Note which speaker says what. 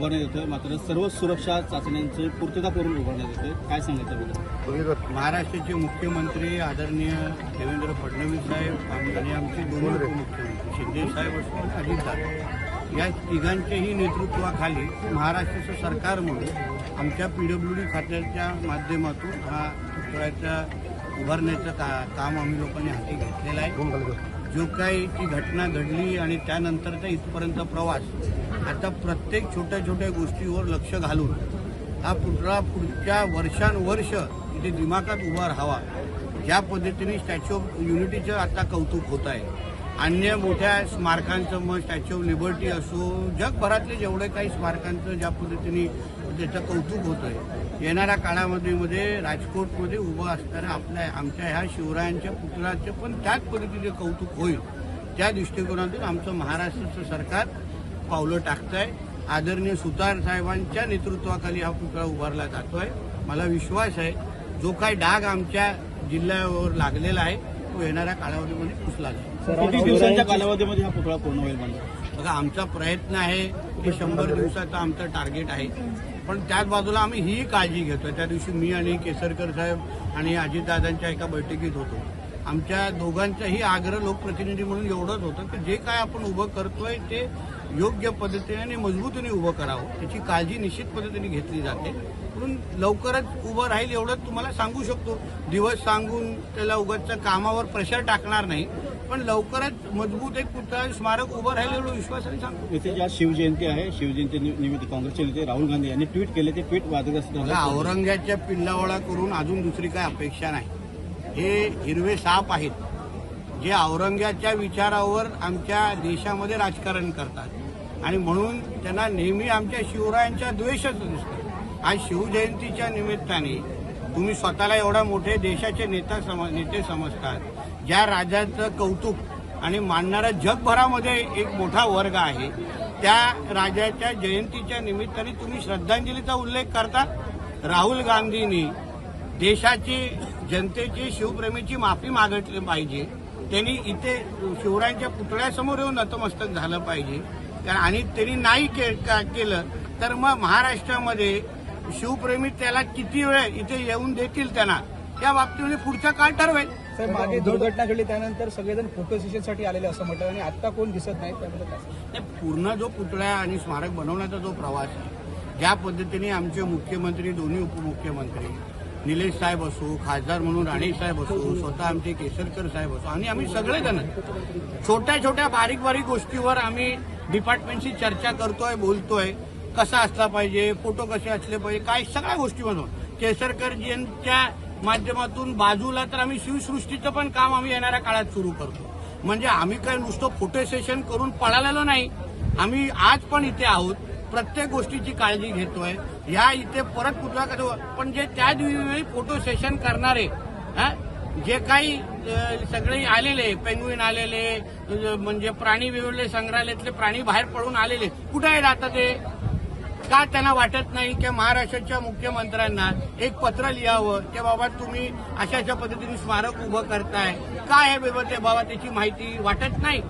Speaker 1: उभारण्यात येतोय, मात्र सर्व सुरक्षा चाचण्यांची पूर्तता करून उभारण्यात येतोय. काय सांगायचं बद्दल?
Speaker 2: महाराष्ट्राचे मुख्यमंत्री आदरणीय देवेंद्र फडणवीस साहेब आणि आमचे दोन्ही उपमुख्यमंत्री शिंदे साहेब असो अजित दादा या तिघांच्याही नेतृत्वाखाली महाराष्ट्राचं सरकार म्हणून आमच्या PWD खात्याच्या माध्यमातून हा पुतळ्याच्या उभारण्याचं काम आम्ही लोकांनी हाती घेतलेलं आहे. जो काही ती घटना घडली आणि त्यानंतरचा इथपर्यंत प्रवास, आता प्रत्येक छोट्या छोट्या गोष्टीवर लक्ष घालून हा पुतळा पुढच्या वर्षानुवर्ष इथे दिमाखात उभा राहावा, ज्या पद्धतीने स्टॅच्यू ऑफ युनिटीचं आता कौतुक होत आहे. अन्य मोठ्या स्मारकांचं मग स्टॅच्यू ऑफ लिबर्टी असो, जगभरातले जेवढे काही स्मारकांचं ज्या पद्धतीने त्याचं कौतुक होतं आहे, येणाऱ्या काळामध्ये राजकोटमध्ये उभं असणाऱ्या आमच्या ह्या शिवरायांच्या पुतळ्याचं पण त्याच पद्धतीचे कौतुक होईल, त्या दृष्टिकोनातून आमचं महाराष्ट्राचं सरकार पावलं टाकत आहे. आदरणीय सुतार साहेबांच्या नेतृत्वाखाली हा पुतळा उभारला जातोय. मला विश्वास आहे जो काही डाग आमच्या जिल्ह्यावर लागलेला आहे तो येणाऱ्या कालावधीमध्ये पुसला जाईल.
Speaker 1: किती दिवसांच्या कालावधीमध्ये हा पुतळा पूर्ण होईल?
Speaker 2: बघा, आमचा प्रयत्न आहे की 100 दिवसाचं आमचं टार्गेट आहे, पण त्याच बाजूला आम्ही ही काळजी घेतोय. त्या दिवशी मी आणि केसरकर साहेब आणि अजितदादांच्या एका बैठकीत होतो. आमच्या दोघांचाही आग्रह लोकप्रतिनिधी म्हणून एवढंच होतं की जे काय आपण उभं करतोय ते योग्य पद्धतीने आणि मजबूतीने उभं करावं, त्याची काळजी निश्चित पद्धतीने घेतली जाते. म्हणून लवकरच उभं राहील एवढंच तुम्हाला सांगू शकतो. दिवस सांगून त्याला उगाच कामावर प्रेशर टाकणार नाही, पण लवकरच मजबूत एक पुतळा स्मारक उभं राहील एवढं विश्वासाने सांगतो.
Speaker 1: इथे ज्या शिवजयंती आहे, शिवजयंती निमित्त काँग्रेसचे नेते राहुल गांधी यांनी ट्विट केले, ते ट्विट वादग्रस्त झालं.
Speaker 2: औरंगाच्या पिल्लावळा करून अजून दुसरी काय अपेक्षा नाही. हे हिरवे साप आहेत जे औरंगाच्या विचारावर आमच्या देशामध्ये राजकारण करतात आणि म्हणून त्यांना नेहमी आमच्या शिवरायांचा द्वेषच दिसतो. आज शिवजयंतीच्या निमित्ताने तुम्ही स्वतःला एवढा मोठे देशाचे नेते समजतात, ज्या राजाचं कौतुक आणि मानणारा जगभरामध्ये एक मोठा वर्ग आहे, त्या राजाच्या जयंतीच्या निमित्ताने तुम्ही श्रद्धांजलीचा उल्लेख करता. राहुल गांधींनी देशाची जनतेची शिवप्रेमीची माफी मागितली पाहिजे. त्यांनी इथे शिवरायांच्या पुतळ्यासमोर येऊन नतमस्तक झालं पाहिजे आणि त्यांनी नाही केलं तर मग महाराष्ट्रामध्ये शिवप्रेमी त्याला किती वेळ इथे येऊन देतील त्यांना, त्या बाबतीमध्ये पुढचा काळ ठरवेल.
Speaker 3: सर, मागे दुर्घटना घडली त्यानंतर सगळेजण फोटो सेशनसाठी आलेले असं म्हटलं आणि आता कोण दिसत नाही, त्याबद्दल काय?
Speaker 2: पूर्ण जो पुतळा आणि स्मारक बनवण्याचा जो प्रवास आहे, ज्या पद्धतीने आमचे मुख्यमंत्री, दोन्ही उपमुख्यमंत्री, निलेश साहेब असो, खासदार म्हणून राणे साहेब असो, स्वतः आमचे केसरकर साहेब असो आणि आम्ही सगळेजण छोट्या छोट्या बारीक बारीक गोष्टीवर आम्ही डिपार्टमेंटशी चर्चा करतोय, बोलतोय. कसा असला पाहिजे, फोटो कसे असले पाहिजे, काय सगळ्या गोष्टी म्हणून केसरकरजींच्या माध्यमातून बाजूला तर आम्ही शिवसृष्टीचं पण काम आम्ही येणाऱ्या काळात सुरू करतो. म्हणजे आम्ही काय नुसतं फोटो सेशन करून पळालेलो नाही, आम्ही आज पण इथे आहोत, प्रत्येक गोष्टीची काळजी घेतोय. या इथे परत कुठला कसं, पण जे त्या दिवशी फोटो सेशन करणारे जे काही सगळे आलेले, पेंग्विन आलेले, म्हणजे प्राणी विवरले संग्रहालयातले प्राणी बाहेर पडून आलेले, कुठे आहेत आता ते? का त्यांना वाटत नाही की महाराष्ट्राच्या मुख्यमंत्र्यांना एक पत्र लिहावं की बाबा तुम्ही अशा पद्धतीने स्मारक उभं करताय, काय आहे बाबा ते, बाबा त्याची माहिती वाटत नाही?